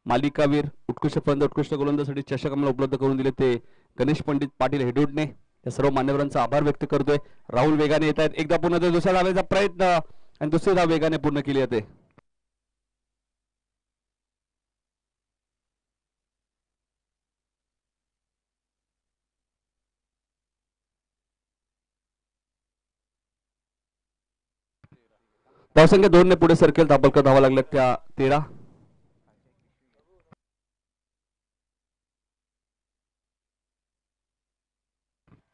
मालिकावीर, उत्कृष्ट फलंदाज, उत्कृष्ट गोलंदाजासाठी चषक आम्हाला उपलब्ध करून दिले ते गणेश पंडित पाटील हेडोडने. या सर्व मान्यवरांचा आभार व्यक्त करतोय. राहुल वेगाने येत आहेत. एकदा पुन्हा दुसऱ्या धावेचा प्रयत्न आणि दुसरी धाव वेगाने पूर्ण केली जाते. धावसंख्या 2 ने पुढे सरकेल. धापलकर धावा लागल्या त्या 13.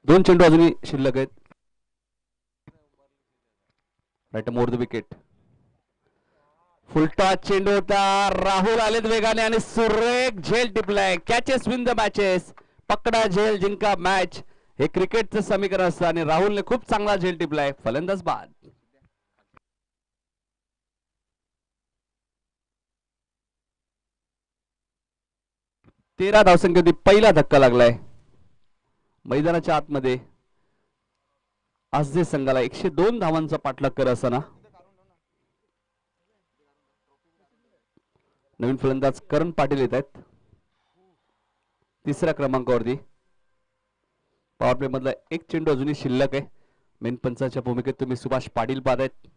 दोन चेंडू अजूनही शिल्लक आहेत. Right more the wicket. फुलटा चेंडू होता. राहुल आलेत वेगाने आणि सुरेख झेल टिपलाय. Catches win the matches. पकडा झेल जिंका मॅच हे क्रिकेटचं समीकरण असतं आणि राहुलने खूप चांगला झेल टिपलाय. फलंदाज बाद. 13 धावसंख्येवरती पहिला धक्का लागलाय. मैदानाच्या आतमध्ये आजदे संघाला 102 धावांचा पाठलाग करत असताना नवीन फलंदाज करण पाटील येत आहेत. तिसऱ्या क्रमांकावरती पॉवर प्ले मधला एक चेंडू अजूनही शिल्लक आहे. मेन पंचाच्या भूमिकेत तुम्ही सुभाष पाटील पाहतायत.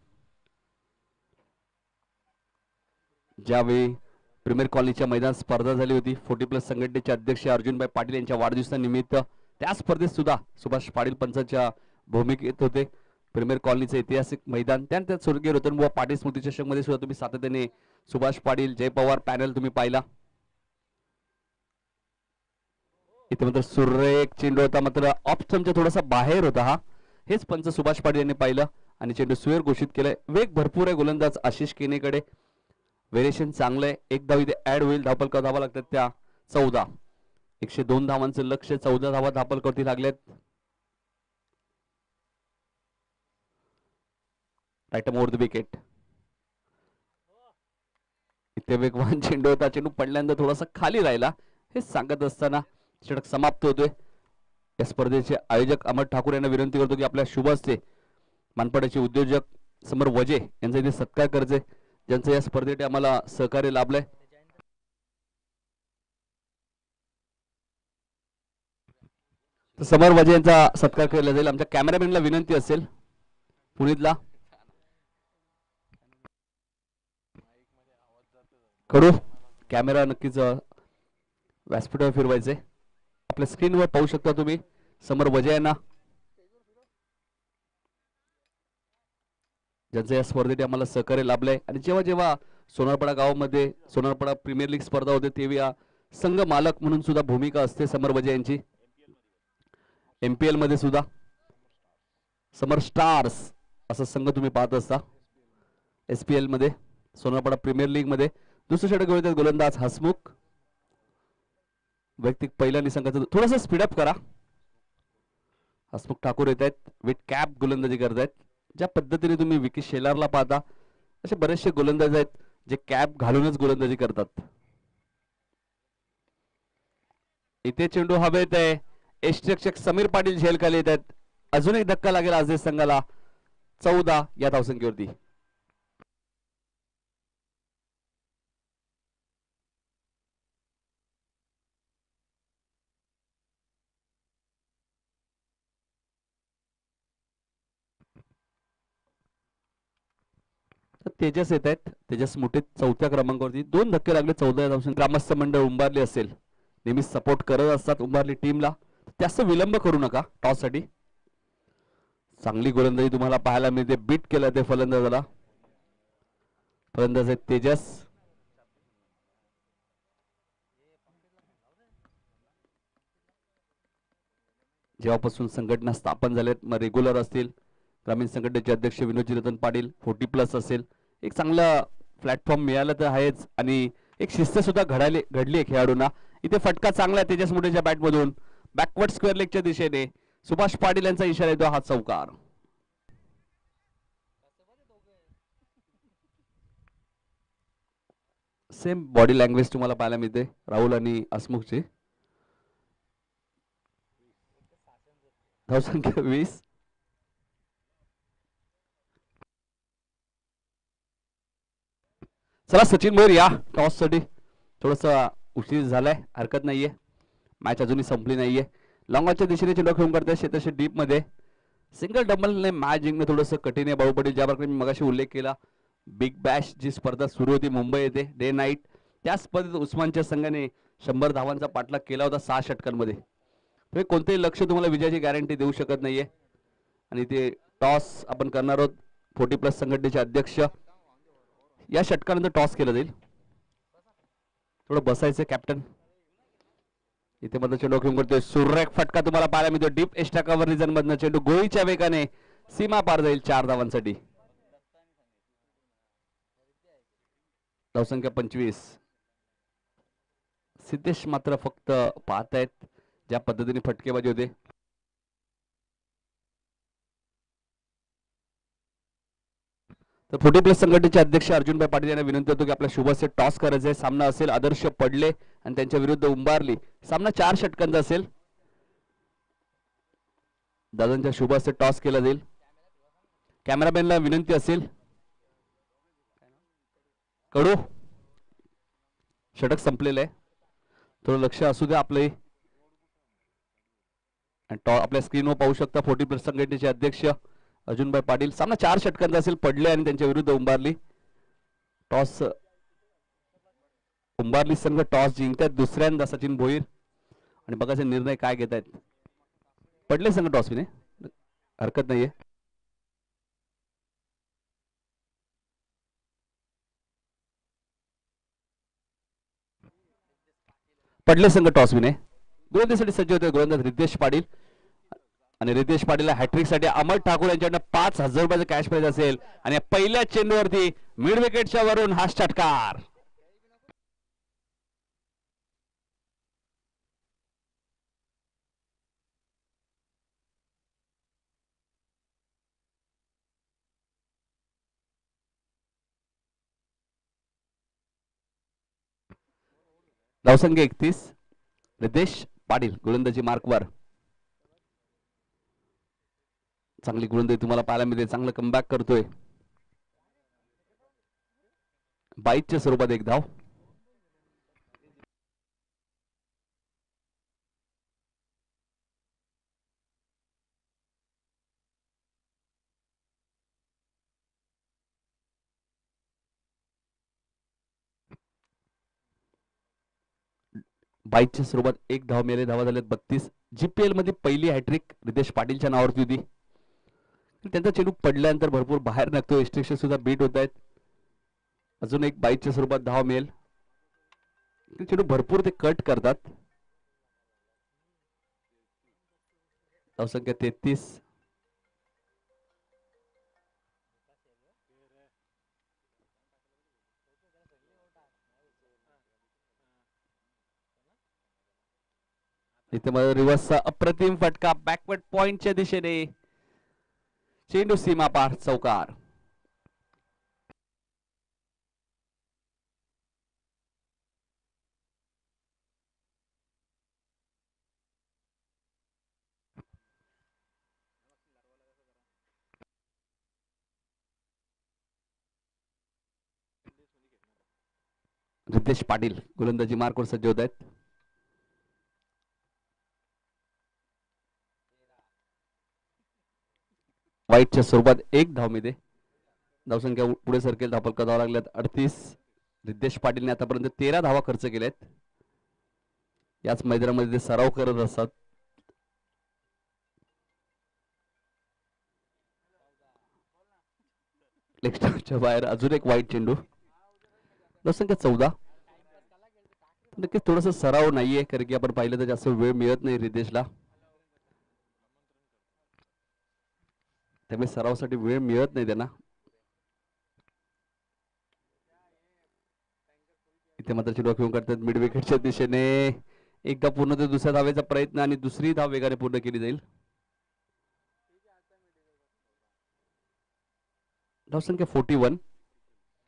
ज्यावेळी प्रीमियर कॉलनीच्या मैदान स्पर्धा झाली होती 40+ संघटनेचे अध्यक्ष अर्जुनभाई पाटील यांच्या वाढदिवसानिमित्त त्या स्पर्धेत सुद्धा सुभाष पाटील पंचाच्या भूमिकेत होते. प्रीमियर कॉलनीचे ऐतिहासिक मैदान त्यानंतर स्वर्गीय रतनबुवा पाटील स्मृती चषक मध्ये सुद्धा तुम्ही सातत्याने सुभाष पाटील जय पवार पॅनल तुम्ही पाहिला. इथे मात्र सुरेख चेंडू होता. मात्र ऑफ स्टंपच्या थोडासा बाहेर होता. हा हेच पंच सुभाष पाटील यांनी पाहिलं आणि चेंडू सुरेख घोषित केलाय. वेग भरपूर आहे गोलंदाज आशिष केनेकडे. व्हेरिएशन चांगलं आहे. एक धाव इथे ऍड होईल. धावपलकर धावा लागतात त्या 14. 102 धावांचं लक्ष. 14 धावा धावपलकरती लागल्यात. Right more the wicket. इथे वेगवान चेंडू होता. चेंडू पडल्यानंतर थोडासा खाली राहिला. हे सांगत असताना षटक समाप्त होतोय. या स्पर्धेचे आयोजक अमर ठाकूर यांना विनंती करतो की आपल्या शुभ हस्ते मानपाड्याचे उद्योजक समर वजे यांचा इथे सत्कार करायचे ज्यांचं या स्पर्धेत आम्हाला सहकार्य लाभलंय. समर वजे यांचा सत्कार केला जाईल. आमच्या कॅमेरामॅनला विनंती असेल पुणेतला कडू कॅमेरा नक्कीच व्यासपीठावर फिरवायचे. आपल्या स्क्रीनवर पाहू शकता तुम्ही समर वजे यांना ज्यांचं या स्पर्धेत आम्हाला सहकार्य लाभलंय. आणि जेव्हा जेव्हा सोनारपाडा गावामध्ये सोनारपाडा प्रीमियर लीग स्पर्धा होते तेव्हा संघ मालक म्हणून सुद्धा भूमिका असते समर वजे यांची. MPL मध्ये सुद्धा समर स्टार्स असा संघ तुम्ही पाहत असता. SPL मध्ये सोनारपाडा प्रीमियर लीग मध्ये दुसरं षटक घेऊन गोलंदाज हसमुख. वैयक्तिक पहिल्या निसंघाचं थोडंसं स्पीडअप करा. हसमुख ठाकूर येत आहेत. विथ कॅप गोलंदाजी करतायत. ज्या पद्धतीने तुम्ही विकी शेलारला पाहता असे बरेचसे गोलंदाज आहेत जे कॅप घालूनच गोलंदाजी करतात. इथे चेंडू हवेत आहे. यष्टिरक्षक समीर पाटील झेल खाली येत आहेत. अजून एक धक्का लागेल आज संघाला. 14 या धावसंख्येवरती. तेजस येत आहेत. तेजस मोठे 4थ्या क्रमांकावरती. 2 धक्के लागले 14 धावसंख्या. ग्रामस्थ मंडळ उंबारले असेल नेहमी सपोर्ट करत असतात उंबारली टीमला. जास्त विलंब करू नका टॉस साठी. चांगली गोलंदाजी तुम्हाला पाहायला मिळते. बीट केलं ते फलंदाजाला. फलंदाज आहेत तेजस. जेव्हापासून संघटना स्थापन झाल्यात मग रेग्युलर असतील ग्रामीण संघटनेचे अध्यक्ष विनोदजी रतन पाटील 40+ असेल एक चांगला प्लॅटफॉर्म मिळाला तर आहेच आणि एक शिस्त सुद्धा घडली आहे खेळाडूंना. इथे फटका चांगला आहे तेजस मोठेच्या बॅट मधून बॅकवर्ड स्क्वेअर लेगच्या दिशेने. सुभाष पाटील यांचा इशारा येतो. हा चौकार. सेम बॉडी लँग्वेज तुम्हाला पाहायला मिळते राहुल आणि हसमुखची. धावसंख्या 20. चला सचिन भैर या टॉस साठी. थोडस उशीर झालाय, हरकत नाहीये, मॅच अजूनही संपली नाहीये. लॉंगॉनच्या दिशेने चेंडू खेळून करताय क्षेत्रक्षे डीप मध्ये. सिंगल डबलने मॅच जिंकणं थोडंसं कठीण आहे भाऊ पटेल. ज्या प्रकारे मी मगाशी उल्लेख केला, बिग बॅश जी स्पर्धा सुरू होती मुंबई येथे डे नाईट, त्या स्पर्धेत उस्मानच्या संघाने 100 धावांचा पाठलाग केला होता 6 षटकांमध्ये. तर कोणतेही लक्ष तुम्हाला विजयाची गॅरंटी देऊ शकत नाहीये. आणि ते टॉस आपण करणार आहोत. 40+ संघटनेचे अध्यक्ष. या षटकानंतर टॉस केलं जाईल. थोडं बसायचं कॅप्टन. इथे मधला चेंडू घेऊन करतोय, सुरेख फटका तुम्हाला पाहायला मिळतो डीप एस्टा कव्हर रिजन मधनं. चेंडू गोळीच्या वेगाने सीमा पार जाईल 4 धावांसाठी. धावसंख्या 25. सिद्धेश मात्र फक्त पाहतायत ज्या पद्धतीने फटकेबाजी होते. तर 40+ संघटनेचे अध्यक्ष अर्जुनभाई पाटील यांना विनंती होतो की आपल्या शुभस्य टॉस करायचे. सामना असेल आदर्श पडले आणि त्यांच्या विरुद्ध उंबारली. सामना 4 षटकांचा असेल. दादांच्या शुभस्य टॉस केला जाईल. कॅमेरामॅनला विनंती असेल, कडू षटक संपलेलं आहे, थोडं लक्ष असू द्या आपलंही. आपल्या स्क्रीनवर पाहू शकता 40+ संघटनेचे अध्यक्ष अर्जुनभाई पाटील. सामना 4 षटकांचा असेल, पडले आणि त्यांच्या विरुद्ध उंबारली. टॉस उंबारली संघ टॉस जिंकतात दुसऱ्यांदा सचिन भोईर. आणि बघायचे निर्णय काय घेत आहेत. पडले संघ टॉस विने, हरकत नाहीये. पडले संघ टॉस विने. गोलंदाजीसाठी सज्ज होते गोलंदाज रितेश पाटील. आणि रितेश पाटीलला हॅट्रिक साठी अमर ठाकूर यांच्याकडनं 5,000 रुपयाचं कॅश प्राइज असेल. आणि पहिल्या चेंडूवरती मिड विकेटच्या वरून हा षटकार. धावसंख्या 31. रितेश पाटील गोलंदाजी मार्कवर. चांगली गोलंदाजी तुम्हाला पाहायला मिळते, चांगलं कमबॅक करतोय. 22च्या स्वरूपात एक धाव. बाईकच्या स्वरूपात एक धाव मिळाली. धावा झाल्यात 32. जीपीएल मध्ये पहिली हॅट्रिक रितेश पाटीलच्या नावावरती होती. त्यांचा चेंडू पडल्यानंतर भरपूर बाहेर निघतो. स्ट्रिक्शन सुद्धा बीट होत आहेत. अजून एक बाईकच्या स्वरूपात धाव मिळेल. चेंडू भरपूर ते कट करतात. धावसंख्या 33. इथे मध्ये रिव्हर्सचा अप्रतिम फटका बॅकवर्ड पॉइंटच्या दिशेने. चेंडू सीमा पार, चौकार. रितेश पाटील गोलंदाजी मार्कवर सज्ज होत आहेत. वाईटच्या स्वरूपात एक धाव मिळते. धावसंख्या पुढे सरकेल. धावफलका धावा लागल्यात 38. रितेश पाटीलने आतापर्यंत 13 धावा खर्च केल्यात. याच मैदानामध्ये ते सराव करत असतात. लेग स्टंपच्या बाहेर अजून एक वाईट चेंडू. धावसंख्या 14. नक्कीच थोडस सराव नाहीये, कारण की आपण पाहिलं तर जास्त वेळ मिळत नाही रितेशला. त्यामुळे सरावासाठी वेळ मिळत नाही त्यांना. इथे मात्र चेंडू घेऊन करतात मिड विकेटच्या दिशेने. एकदा पूर्ण ते दुसऱ्या धावेचा प्रयत्न आणि दुसरी धाव वेगाने पूर्ण केली जाईल. धावसंख्या 41.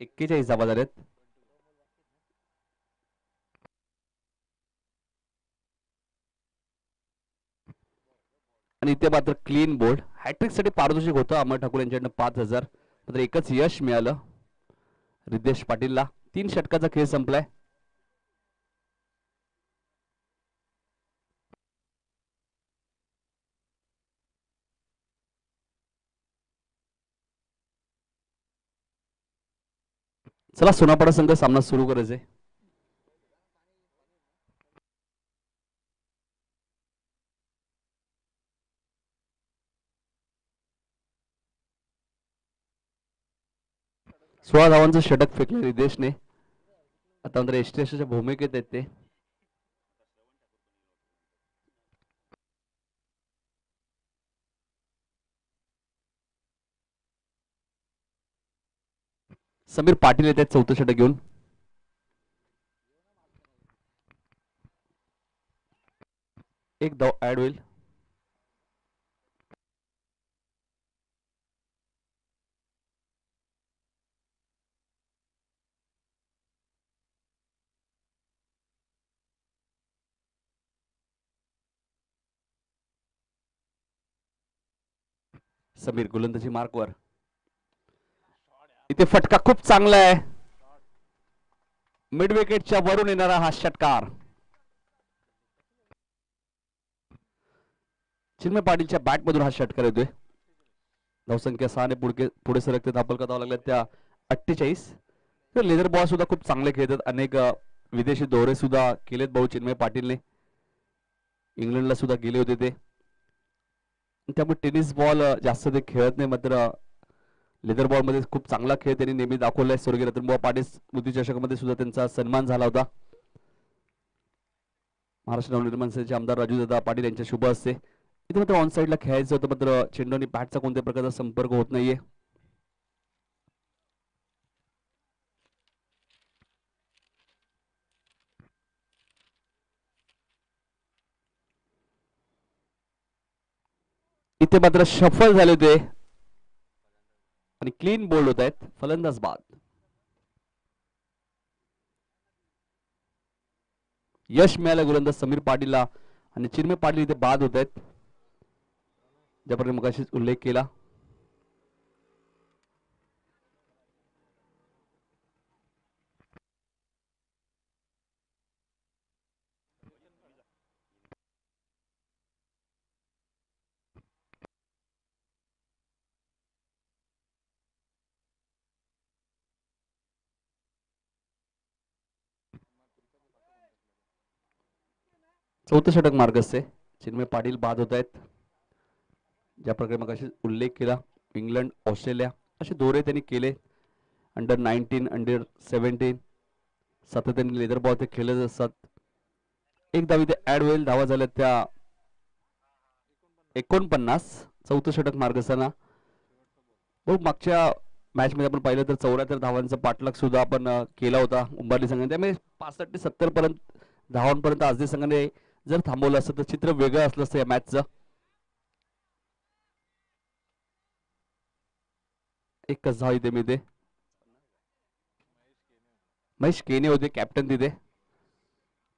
41 धावा झाल्यात. आणि इथे मात्र क्लीन बोल्ड. हॅट्रिक साठी पारितोषिक होतं अमर ठाकूर यांच्याकडनं 5,000. मात्र एकच यश मिळालं रिद्धेश पाटीलला. 3 षटकाचा खेळ संपलाय. चला सोनापाडा संघ सामना सुरू करायचे. सोळा धावांचं षटक फेकलं रिदेशने. आता मात्र एसटीएसच्या भूमिकेत आहेत ते. समीर पाटील येत आहेत 4थं षटक घेऊन. एक धाव ऍड होईल. समीर गोलंदाजी मार्कवर. इथे फटका खूप चांगला आहे. मिड विकेटच्या वरून येणारा हा षटकार. चिन्मय पाटीलच्या बॅट मधून हा षटकार येतोय. धावसंख्या 6 पुढे सरकते. धापल धावा लागल्या त्या 48. लेदर बॉल सुद्धा खूप चांगले खेळतात. अनेक विदेशी दौरे सुद्धा केलेत भाऊ चिन्मय पाटीलने. इंग्लंडला सुद्धा गेले होते ते. त्यामुळे टेनिस बॉल जास्त ते खेळत नाही. मात्र लेदर बॉल मध्ये खूप चांगला खेळ त्यांनी नेहमी दाखवलाय. स्वर्गीय रतनबुवा पाटील स्मृती चषकामध्ये सुद्धा त्यांचा सन्मान झाला होता. महाराष्ट्र नवनिर्माण सेनेचे आमदार राजूदादा पाटील यांच्या शुभ हस्ते. इथे मात्र ऑन साईडला खेळायचं होतं. मात्र चेंडू आणि बॅटचा कोणत्या प्रकारचा संपर्क होत नाहीये. इथे मात्र सफल झाले होते आणि क्लीन बोल्ड होत आहेत. फलंदाज बाद. यश मिळालं गोलंदाज समीर पाटीलला आणि चिन्मय पाटील इथे बाद होत आहेत. ज्याप्रकारे मगाशीच उल्लेख केला. चौथं षटक मार्गस्थ आहे. चिन्मय पाटील बाद होत आहेत. ज्या प्रकारे मगाशी उल्लेख केला इंग्लंड ऑस्ट्रेलिया असे दौरे त्यांनी केले. अंडर 19 अंडर 17 सातत्याने लेदर बॉल ते खेळत असतात. एक धाव इथे ऍड होईल. धावा झाल्या त्या 49. चौथं षटक मार्गस्थाना. बहुत मागच्या मॅच मध्ये आपण पाहिलं तर 74 धावांचा पाठलाग सुद्धा आपण केला होता उंबरली संघाने. त्यामुळे 65 ते 70 पर्यंत धावांपर्यंत आजनी संघाने जर थांबवलं असतं तर चित्र वेगळं असलं असतं या मॅचचं. एकच धाव इथे मी महेश केने होते कॅप्टन तिथे.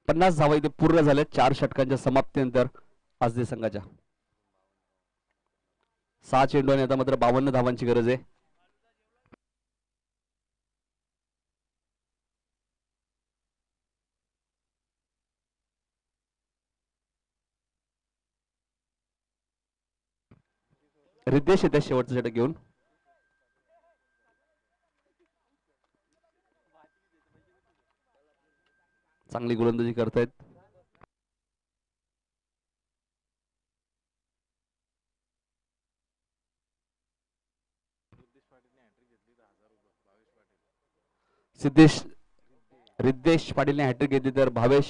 50 धावा इथे पूर्ण झाल्या 4 षटकांच्या समाप्तीनंतर आजनी संघाच्या. 6 चेंडू आणि आता मात्र 52 धावांची गरज आहे. रिद्धेश येत्या शेवटचं षटक घेऊन. चांगली गोलंदाजी करतायत. रिद्धेश पाटीलने हॅट्रिक घेतली तर भावेश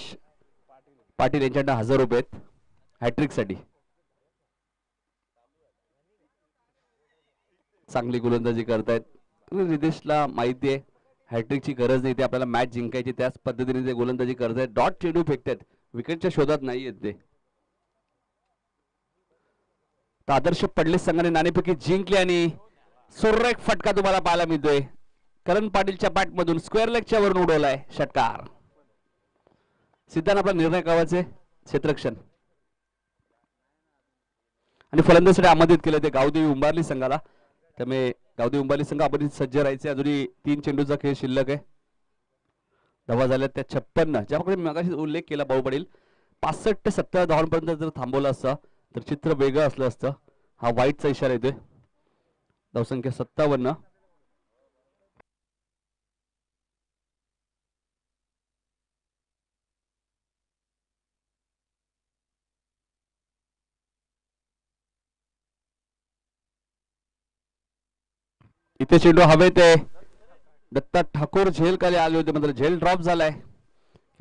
पाटील यांच्याकडे 1000 रुपये आहेत हॅट्रिक साठी. चांगली गोलंदाजी करतायत. रिद्धेशला माहिती आहे हॅट्रिकची गरज नाही. ते आपल्याला मॅच जिंकायची त्याच पद्धतीने ते गोलंदाजी करतायत. डॉट चेंडू फेकतायत. विकेटच्या शोधात नाही येत ते. आदर्श पडले संघाने नाणेफेकी जिंकली आणि सुरेख फटका तुम्हाला पाहायला मिळतोय. करण पाटीलच्या बॅट मधून स्क्वेअर लेगच्या वरून उडवलाय षटकार. सिद्धांत आपला निर्णय कावाचे क्षेत्ररक्षण आणि फलंदाजीसाठी आमंत्रित केले ते गावदेवी उंबारली संघाला. त्यामुळे गावदेवी उंबारली संघ अमर्यादित सज्ज राहायचे. अजूनही 3 चेंडूचा खेळ शिल्लक आहे. धावा झाल्या त्या 56. ज्याप्रकारे मगाशी उल्लेख केला भाऊ पडेल 65 ते 70 धावांपर्यंत जर थांबवलं असतं तर चित्र वेगळं असलं असतं. हा वाईटचा इशारा येतोय. धावसंख्या 57. इथे चेंडू हवे ते दत्ता ठाकूर झेल खाली आले होते मात्र झेल ड्रॉप झालाय.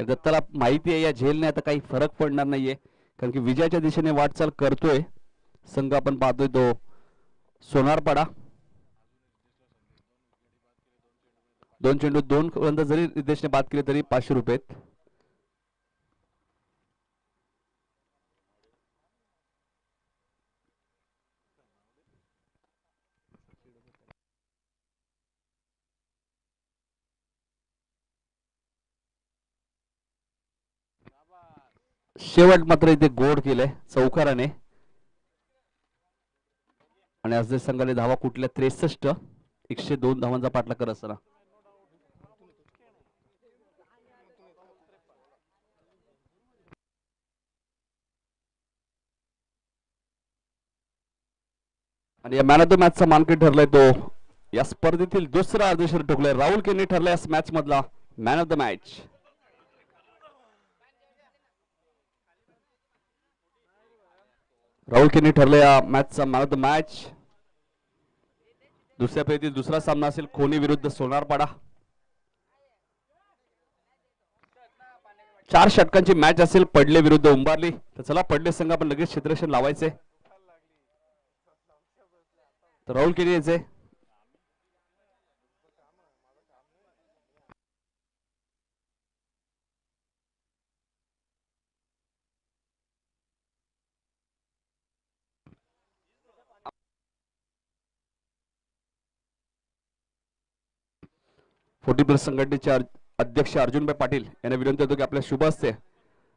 दत्ताला माहिती आहे या झेलने आता काही फरक पडणार नाहीये कारण की विजयाच्या दिशेने वाटचाल करतोय संघ. आपण पाहतोय तो सोनारपाडा. 2 चेंडू 2 फलंदाज जरी रितेशने बाद केले तरी 500 रुपये. शेवट मात्र इथे गोड केलंय चौकाराने आणि आज संघाने धावा कुठल्या 63. 102 धावांचा पाठलाग करत असताना आणि या मॅन ऑफ द मॅचचा मानकरी ठरलाय तो या स्पर्धेतील दुसरा अर्धशतक ठोकलाय राहुल केनी ठरलाय या मॅच मधला man of the match. Rahul केनी ठरलं या मॅचचा मॅन ऑफ द मॅच. दुसऱ्या फेरीतील दुसरा सामना असेल खोनी विरुद्ध सोनारपाडा. 4 षटकांची मॅच असेल पडले विरुद्ध उंबारली. तर चला पडले संघ आपण लगेच क्षेत्ररक्षण लावायचे. तर राहुल केनी यायचे 40+ संघटनेचे अध्यक्ष अर्जुनभाई पाटील यांना विनंती होतो की आपल्या शुभ हस्ते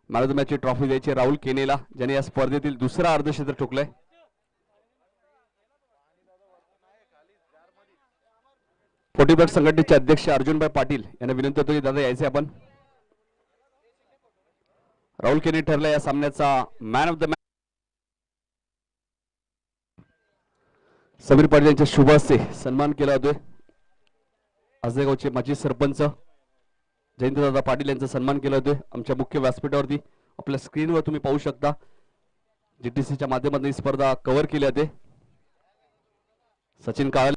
मॅन ऑफ द मॅचची ट्रॉफी द्यायची राहुल केनेला ज्याने या स्पर्धेतील दुसरा अर्धशतक ठोकलंय. 40+ संघटनेचे अध्यक्ष अर्जुनभाई पाटील यांना विनंती होतो की दादा यायचे आपण. राहुल केनी ठरला या सामन्याचा man of the match. Sameer Patil यांच्या शुभ हस्ते सन्मान केला जातोय. आजगावचे माजी सरपंच जयंतदादा पाटील यांचा सन्मान केला जातोय. आमच्या मुख्य व्यासपीठावरती आपल्या स्क्रीनवर तुम्ही पाहू शकता जीटीसीच्या माध्यमातून ही स्पर्धा कव्हर केली जाते. सचिन काळे